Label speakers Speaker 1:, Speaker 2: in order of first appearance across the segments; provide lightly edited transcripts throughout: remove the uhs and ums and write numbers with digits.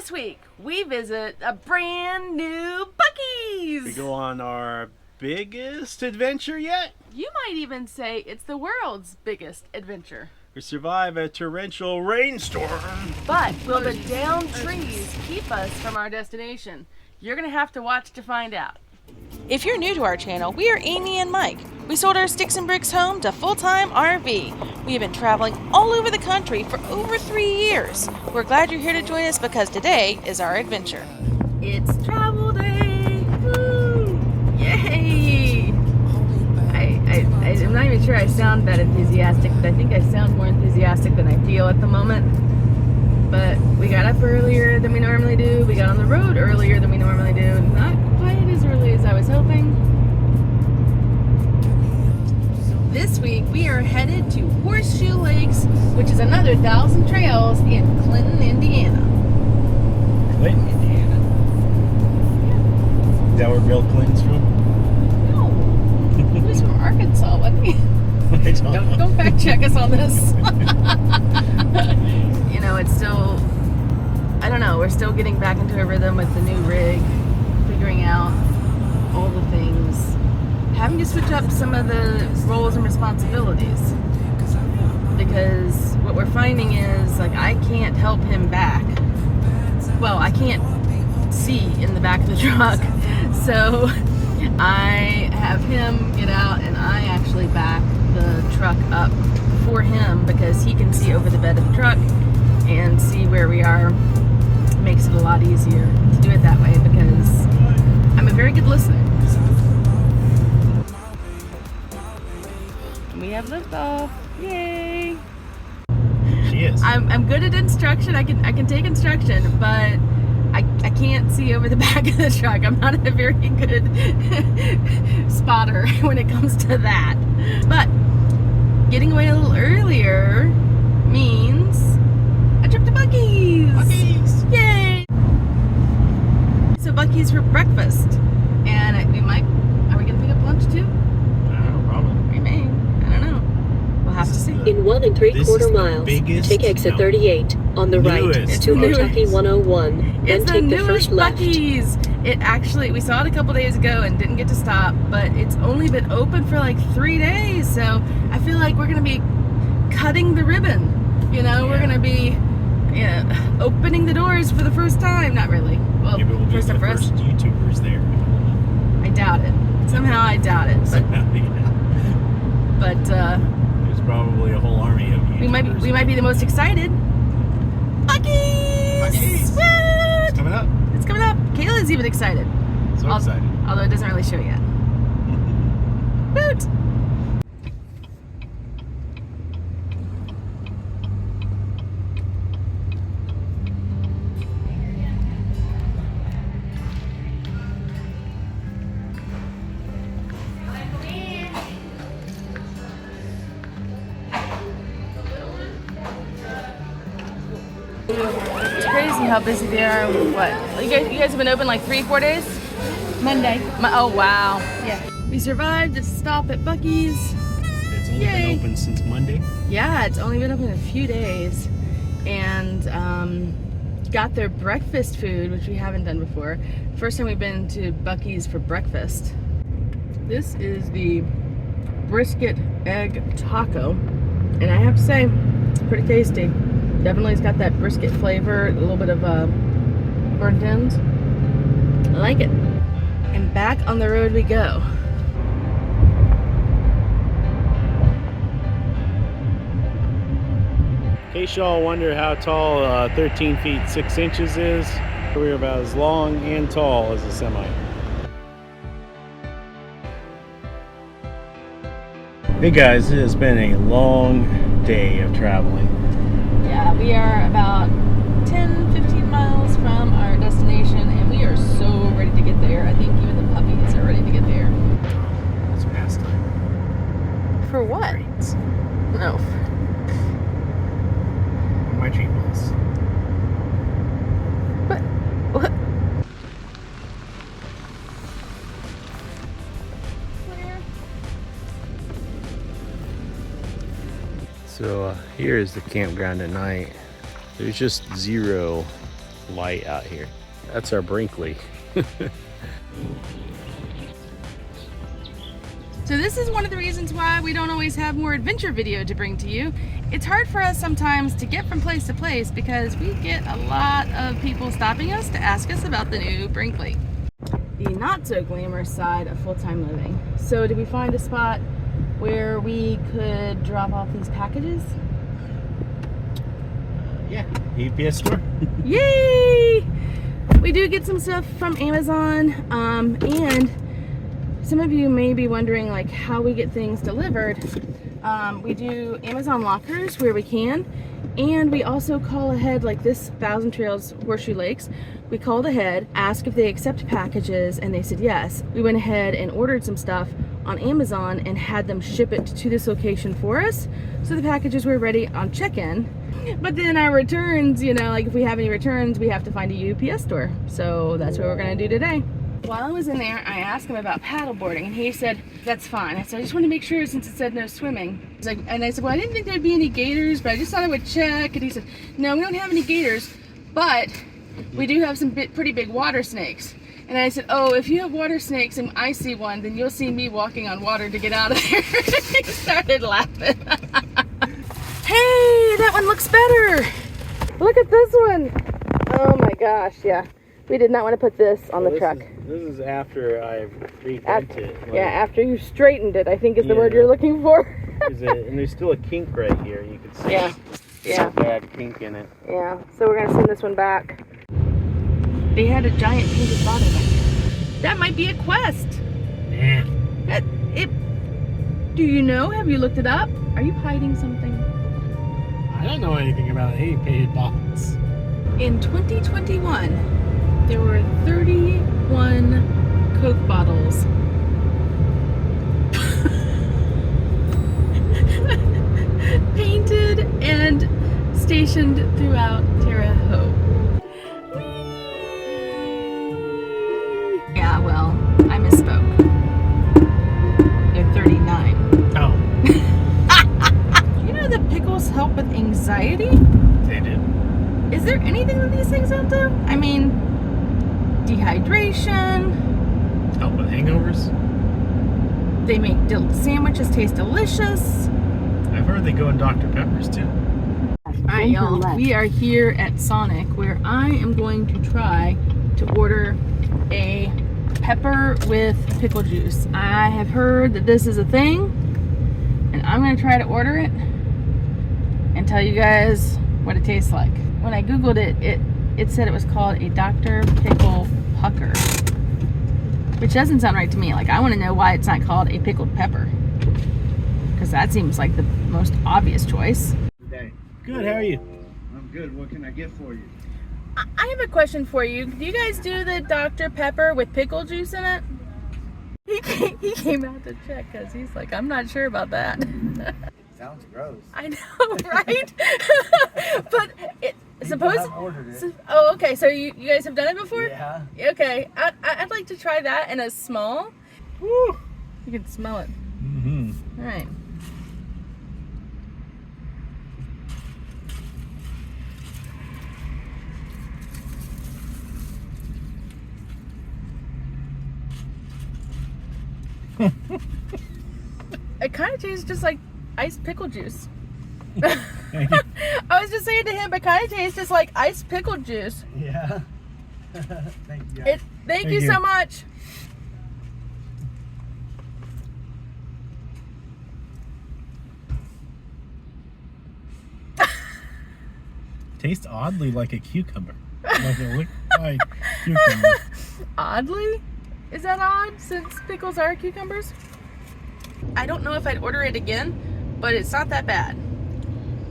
Speaker 1: This week, we visit a brand new Buc-ee's.
Speaker 2: We go on our biggest adventure yet.
Speaker 1: You might even say it's the world's biggest adventure.
Speaker 2: We survive a torrential rainstorm.
Speaker 1: But will the downed trees keep us from our destination? You're going to have to watch to find out. If you're new to our channel, we are Amy and Mike. We sold our sticks and bricks home to full-time RV. We have been traveling all over the country for over 3 years. We're glad you're here to join us because today is our adventure. It's travel day! Woo! Yay! I'm not even sure I sound that enthusiastic, but I think I sound more enthusiastic than I feel at the moment. But we got up earlier than we normally do. We got on the road earlier than we normally do. Not quite as early as I was hoping. This week we are headed to Horseshoe Lakes, which is another 1,000 trails in Clinton, Indiana.
Speaker 2: Clinton, Indiana? Yeah. Is that where Bill Clinton's from?
Speaker 1: No. He was from Arkansas, wasn't he? Don't fact check us on this. You know, it's still, I don't know, we're still getting back into a rhythm with the new rig, figuring out all the things, having to switch up some of the roles and responsibilities, because what we're finding is, like, I can't help him back. Well, I can't see in the back of the truck, so I have him get out and I actually back the truck up for him because he can see over the bed of the truck and see where we are. Makes it a lot easier to do it that way because I'm a very good listener. We have liftoff. Yay!
Speaker 2: She is.
Speaker 1: I'm good at instruction. I can take instruction, but I can't see over the back of the truck. I'm not a very good spotter when it comes to that. But getting away a little earlier means a trip to Buc-ee's.
Speaker 2: Buc-ee's!
Speaker 1: Yay! So Buc-ee's for breakfast. And are we gonna pick up lunch too?
Speaker 2: I don't know, probably.
Speaker 1: We may. I don't know. We'll have to see.
Speaker 3: In 1 3/4 miles, take exit 38 on the right to Kentucky 101. Then take the first left.
Speaker 1: Buc-ee's. We saw it a couple days ago and didn't get to stop, but it's only been open for like 3 days, so I feel like we're gonna be cutting the ribbon. You know, we're gonna be opening the doors for the first time. Not really. Well,
Speaker 2: Yeah, but we'll be
Speaker 1: first
Speaker 2: the
Speaker 1: time for us.
Speaker 2: first YouTubers there.
Speaker 1: I doubt it. Somehow I doubt it. But
Speaker 2: there's probably a whole army of YouTubers.
Speaker 1: we might be the most excited. Buc-ee's!
Speaker 2: Buc-ee's!
Speaker 1: Woo!
Speaker 2: It's coming up.
Speaker 1: It's coming up. Kayla's even excited.
Speaker 2: So excited.
Speaker 1: Although it doesn't really show yet. Woot! It's crazy how busy they are. What? You guys have been open like 3-4 days?
Speaker 4: Monday.
Speaker 1: Oh wow.
Speaker 4: Yeah.
Speaker 1: We survived a stop at Buc-ee's.
Speaker 2: It's only been open since Monday.
Speaker 1: Yeah, it's only been open a few days. And got their breakfast food, which we haven't done before. First time we've been to Buc-ee's for breakfast. This is the brisket egg taco. And I have to say, it's pretty tasty. Definitely it's got that brisket flavor, a little bit of burnt ends. I like it. And back on the road we go.
Speaker 2: In case y'all wonder how tall 13 feet 6 inches is, we're about as long and tall as a semi. Hey guys, it has been a long day of traveling.
Speaker 1: Yeah, we are about 10-15 miles from our destination and we are so ready to get there. I think even the puppies are ready to get there.
Speaker 2: It's past time.
Speaker 1: For what?
Speaker 2: Treats.
Speaker 1: No.
Speaker 2: My treat balls.
Speaker 1: What?
Speaker 2: So here is the campground at night. There's just zero light out here. That's our Brinkley.
Speaker 1: So this is one of the reasons why we don't always have more adventure video to bring to you. It's hard for us sometimes to get from place to place because we get a lot of people stopping us to ask us about the new Brinkley. The not so glamorous side of full-time living. So did we find a spot where we could drop off these packages?
Speaker 2: Yeah, UPS store.
Speaker 1: Yay! We do get some stuff from Amazon, and some of you may be wondering like how we get things delivered. We do Amazon lockers where we can, and we also call ahead, like this Thousand Trails Horseshoe Lakes. We called ahead, asked if they accept packages, and they said yes. We went ahead and ordered some stuff on Amazon and had them ship it to this location for us. So the packages were ready on check-in. But then our returns, you know, like if we have any returns, we have to find a UPS store. So that's what we're gonna do today. While I was in there, I asked him about paddleboarding, and he said, that's fine. I said, I just want to make sure since it said no swimming. He's like, and I said, well, I didn't think there'd be any gators, but I just thought I would check. And he said, no, we don't have any gators, but we do have some pretty big water snakes. And I said, oh, if you have water snakes and I see one, then you'll see me walking on water to get out of there. He started laughing. Hey, that one looks better. Look at this one. Oh my gosh, yeah. We did not want to put this on the truck.
Speaker 2: This is after I rebent it. Like,
Speaker 1: yeah, after you straightened it, I think is the word you're looking for.
Speaker 2: And there's still a kink right here. You can see.
Speaker 1: Yeah. Yeah.
Speaker 2: It's a bad kink in it.
Speaker 1: Yeah. So we're gonna send this one back. They had a giant painted bottle back there. That might be a quest.
Speaker 2: Yeah.
Speaker 1: Do you know? Have you looked it up? Are you hiding something?
Speaker 2: I don't know anything about any painted bottles.
Speaker 1: In 2021. There were 31 Coke bottles painted and stationed throughout Terre Haute. Yeah, well, I misspoke. They're 39.
Speaker 2: Oh.
Speaker 1: You know that pickles help with anxiety?
Speaker 2: They do.
Speaker 1: Is there anything that these things don't do? I mean, dehydration.
Speaker 2: Help with hangovers.
Speaker 1: They make sandwiches taste delicious.
Speaker 2: I've heard they go in Dr. Peppers too.
Speaker 1: Alright y'all, we are here at Sonic where I am going to try to order a pepper with pickle juice. I have heard that this is a thing, and I'm going to try to order it and tell you guys what it tastes like. When I googled it, it said it was called a Dr. Pickle Pucker, which doesn't sound right to me. Like, I want to know why it's not called a pickled pepper, because that seems like the most obvious choice.
Speaker 2: Good, how are you?
Speaker 4: I'm good. What can I get for you?
Speaker 1: I have a question for you. Do you guys do the Dr. Pepper with pickle juice in it? He came out to check because he's like, I'm not sure about that.
Speaker 4: Sounds gross.
Speaker 1: I know, right? But suppose.
Speaker 4: I've ordered it.
Speaker 1: Oh, okay. So you guys have done it before?
Speaker 4: Yeah.
Speaker 1: Okay. I'd like to try that in a small. Woo! You can smell it.
Speaker 2: Mm-hmm.
Speaker 1: All right. It kind of tastes just like iced pickle juice. I was just saying to him, it kind of tastes just like iced pickle juice.
Speaker 4: Yeah. Thank you guys.
Speaker 1: Thank you so much.
Speaker 2: Tastes oddly like a cucumber. Like a liquefied cucumber.
Speaker 1: Oddly? Is that odd since pickles are cucumbers? I don't know if I'd order it again, but it's not that bad.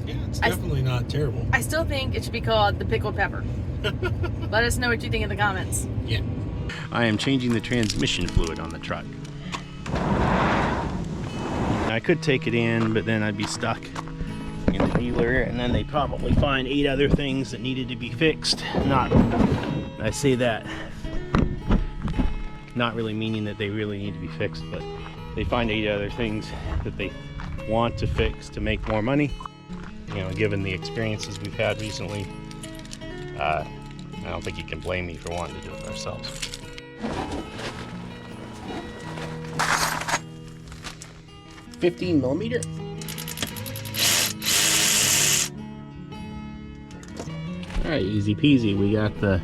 Speaker 2: Yeah, it's definitely not terrible.
Speaker 1: I still think it should be called the pickled pepper. Let us know what you think in the comments.
Speaker 2: Yeah. I am changing the transmission fluid on the truck. I could take it in, but then I'd be stuck in the dealer, and then they'd probably find 8 other things that needed to be fixed. I say that not really meaning that they really need to be fixed, but they find 8 other things that they want to fix to make more money. You know, given the experiences we've had recently, I I don't think you can blame me for wanting to do it ourselves. $15mm. All right, easy peasy. We got the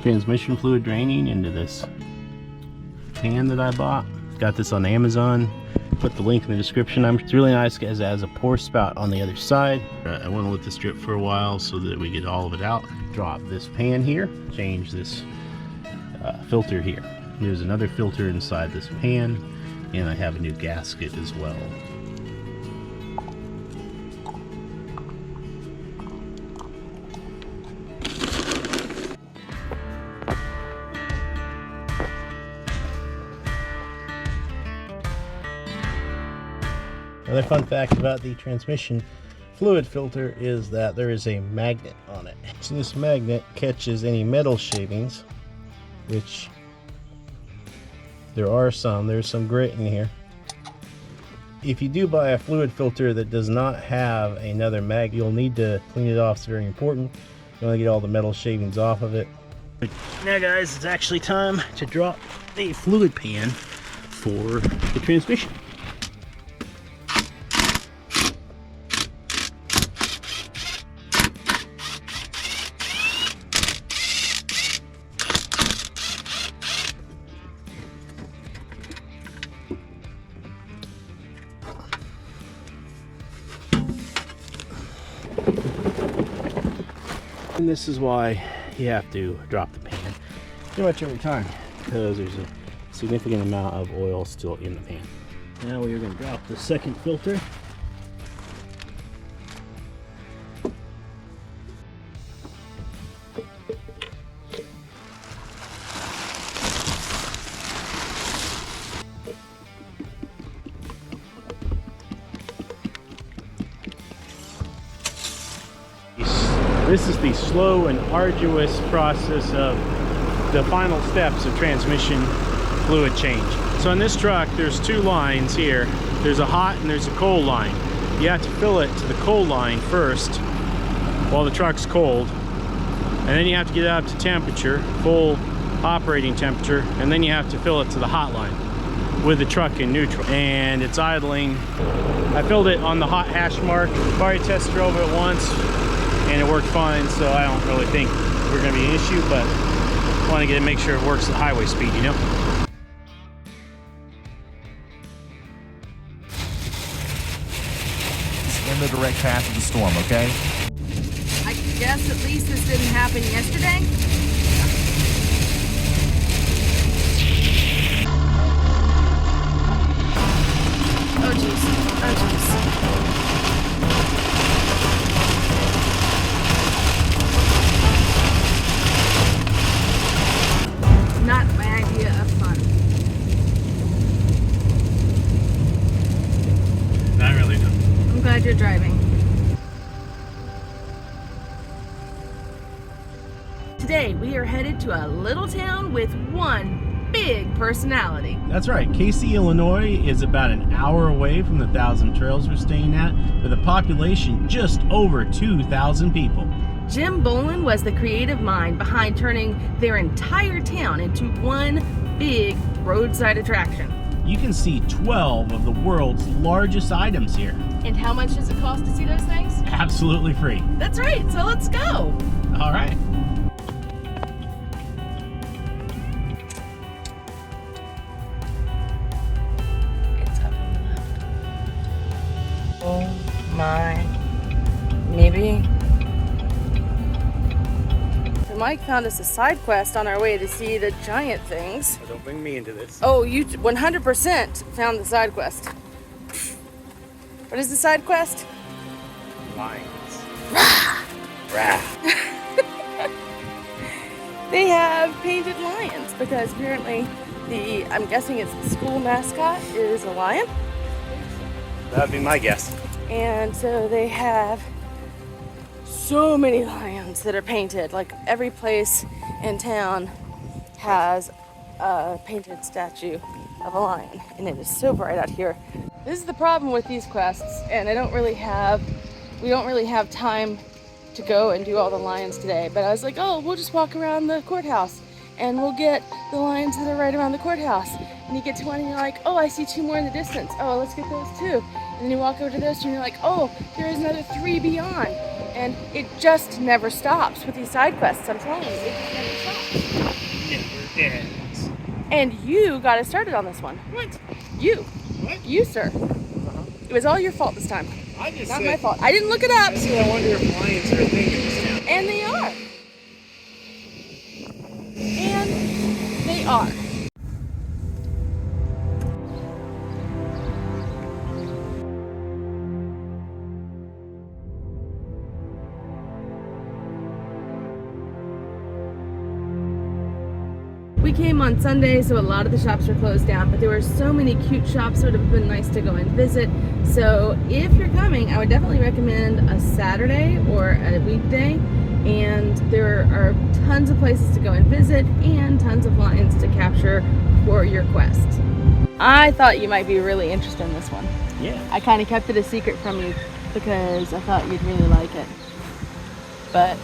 Speaker 2: transmission fluid draining into this pan that I bought. Got this on Amazon. Put the link in the description. It's really nice because it has a pour spout on the other side. I want to let this drip for a while so that we get all of it out. Drop this pan here. Change this filter here. There's another filter inside this pan, and I have a new gasket as well. Another fun fact about the transmission fluid filter is that there is a magnet on it. So this magnet catches any metal shavings, which there's some grit in here. If you do buy a fluid filter that does not have another magnet, you'll need to clean it off. It's very important. You want to get all the metal shavings off of it. Now guys, it's actually time to drop the fluid pan for the transmission. And this is why you have to drop the pan pretty much every time, because there's a significant amount of oil still in the pan. Now we are going to drop the second filter. This is the slow and arduous process of the final steps of transmission fluid change. So on this truck, there's two lines here. There's a hot and there's a cold line. You have to fill it to the cold line first while the truck's cold. And then you have to get it up to temperature, full operating temperature, and then you have to fill it to the hot line with the truck in neutral. And it's idling. I filled it on the hot hash mark. I've already test drove it once, and it worked fine, so I don't really think we're going to be an issue, but I want to make sure it works at highway speed, you know?
Speaker 5: It's in the direct path of the storm, okay?
Speaker 1: I guess at least this didn't happen yesterday. Oh jeez. Oh jeez. Not my idea of fun.
Speaker 2: Not really, no.
Speaker 1: I'm glad you're driving. Today we are headed to a little town with one big personality.
Speaker 2: That's right. Casey, Illinois is about an hour away from the 1,000 trails we're staying at, with a population just over 2,000 people.
Speaker 1: Jim Bolin was the creative mind behind turning their entire town into one big roadside attraction.
Speaker 2: You can see 12 of the world's largest items here.
Speaker 1: And how much does it cost to see those things?
Speaker 2: Absolutely free.
Speaker 1: That's right, so let's go.
Speaker 2: All right.
Speaker 1: It's up on the left. Oh my, maybe. So Mike found us a side quest on our way to see the giant things.
Speaker 2: Oh, don't bring me into this.
Speaker 1: Oh, you 100% found the side quest. What is the side quest?
Speaker 2: Lions.
Speaker 1: They have painted lions because apparently I'm guessing it's the school mascot is a lion.
Speaker 2: That'd be my guess.
Speaker 1: And so they have so many lions that are painted. Like every place in town has a painted statue of a lion, and it is so bright out here. This is the problem with these quests, and we don't really have time to go and do all the lions today, but I was like, oh, we'll just walk around the courthouse and we'll get the lions that are right around the courthouse. And you get to one and you're like, oh, I see 2 more in the distance. Oh, let's get those 2. And then you walk over to those 2 and you're like, oh, there is another 3 beyond. And it just never stops with these side quests. I'm telling you, it just never stops.
Speaker 2: Never ends.
Speaker 1: And you got us started on this one.
Speaker 2: What?
Speaker 1: You.
Speaker 2: What?
Speaker 1: You, sir. It was all your fault this time.
Speaker 2: I just
Speaker 1: Not
Speaker 2: said,
Speaker 1: my fault. I didn't look it up.
Speaker 2: I said I wonder if lions are a thing in this town.
Speaker 1: And they are. And they are. We came on Sunday, so a lot of the shops were closed down, but there were so many cute shops, so it would have been nice to go and visit. So if you're coming, I would definitely recommend a Saturday or a weekday. And there are tons of places to go and visit and tons of lions to capture for your quest. I thought you might be really interested in this one.
Speaker 2: Yeah.
Speaker 1: I kind of kept it a secret from you because I thought you'd really like it. But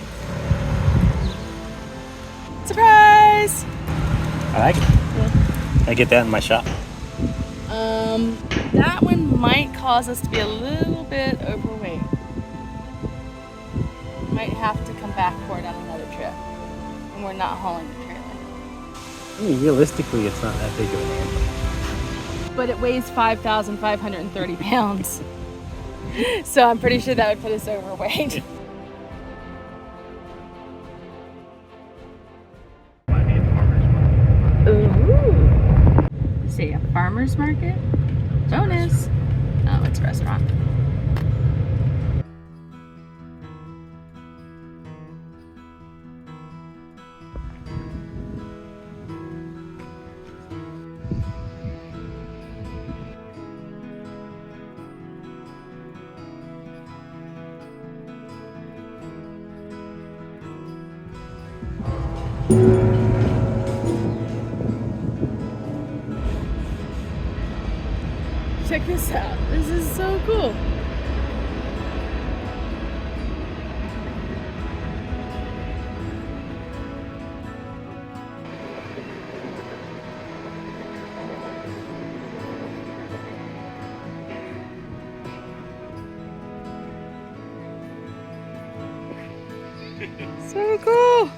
Speaker 1: surprise!
Speaker 2: I like it.
Speaker 1: Yeah.
Speaker 2: I get that in my shop.
Speaker 1: That one might cause us to be a little bit overweight. Might have to come back for it on another trip. And we're not hauling the trailer.
Speaker 2: I mean, realistically, it's not that big of an animal.
Speaker 1: But it weighs 5,530 pounds. So I'm pretty sure that would put us overweight. Ooh. See, a farmer's market? Bonus. Oh, it's a restaurant. Check this out. This is so cool. So cool.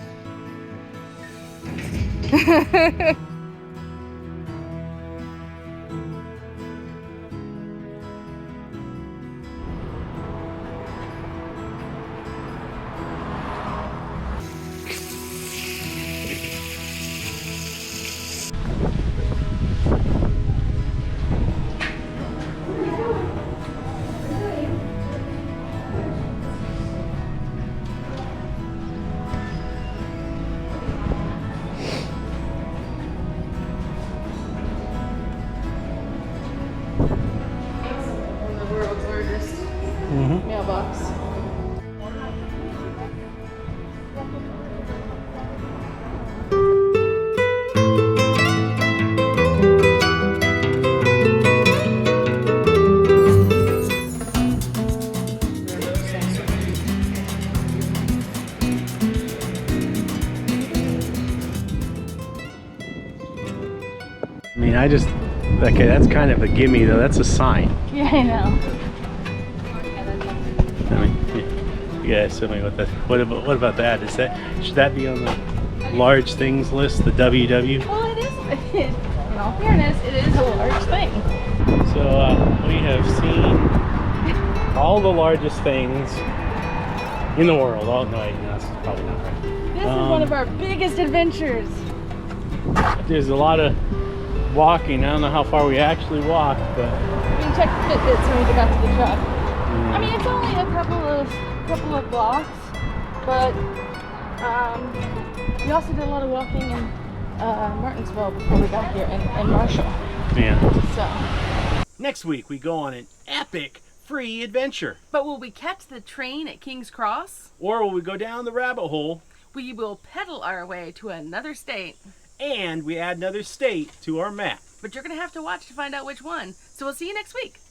Speaker 1: Mailbox.
Speaker 2: I mean, okay, that's kind of a gimme though. That's a sign.
Speaker 1: Yeah, I know.
Speaker 2: I mean, yeah, assuming what about that? Should that be on the large things list, the WW?
Speaker 1: Well, it is. In all fairness, it is a large thing.
Speaker 2: So we have seen all the largest things in the world. Oh no, that's probably not right.
Speaker 1: This is one of our biggest adventures.
Speaker 2: There's a lot of walking. I don't know how far we actually walked, but
Speaker 1: We can check the Fitbits when we get back to the truck. I mean, it's only a couple of blocks, but we also did a lot of walking in Martinsville before we got here, and Marshall.
Speaker 2: yeah.
Speaker 1: So.
Speaker 2: Next week we go on an epic free adventure.
Speaker 1: But will we catch the train at King's Cross?
Speaker 2: Or will we go down the rabbit hole
Speaker 1: We will pedal our way to another state.
Speaker 2: and we add another state to our map?
Speaker 1: But you're going to have to watch to find out which one. So we'll see you next week.